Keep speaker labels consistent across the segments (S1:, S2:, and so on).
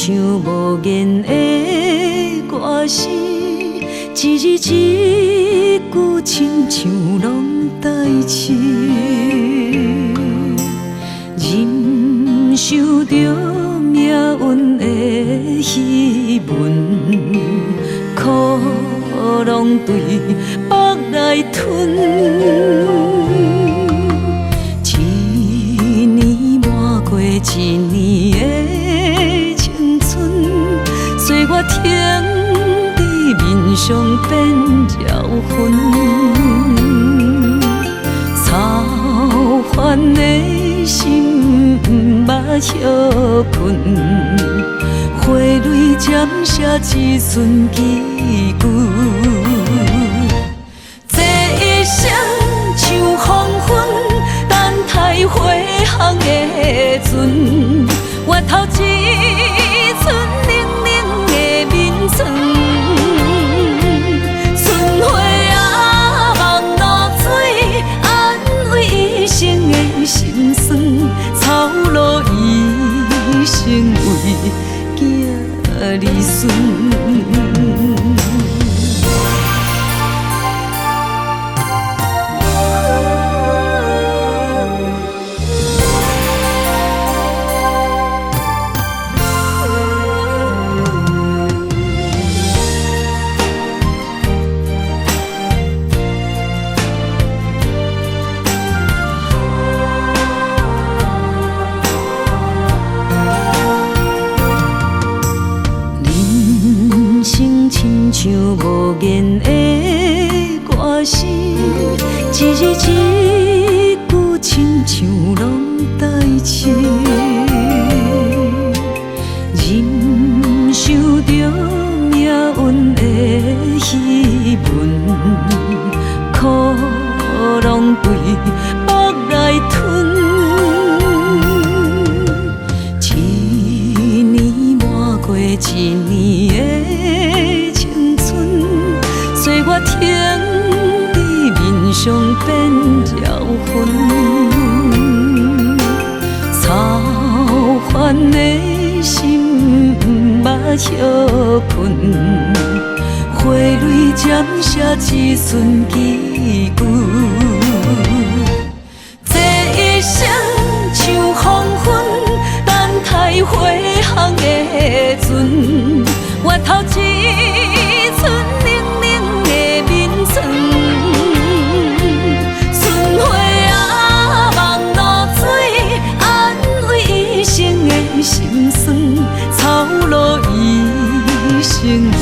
S1: 像无言的歌词，一字一句亲像拢代志，忍受着命运的戏文，苦拢对腹来吞。一年抹过一年的青春，岁月停在面上变妖魂，操烦的心不休困，花蕊渐写一寸几句，这一生像黄昏，等待花香的船，月头一寸冷冷的眠床，春花啊望露水，安慰一生的心酸，草路一生为囝儿孙。亲像无言的歌词，一字一句亲像拢代志，忍受着命运的戏文，苦拢对腹来吞。一年抹过一年的青春，岁月停在面上变妖魂，操烦的心不休困，花蕊渐写一寸几句，这一生像黄昏，等待花香的船，月头一寸冷冷的眠床，春花啊望露水，安慰一生的心酸，草路一生为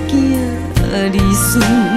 S1: 囝儿孙。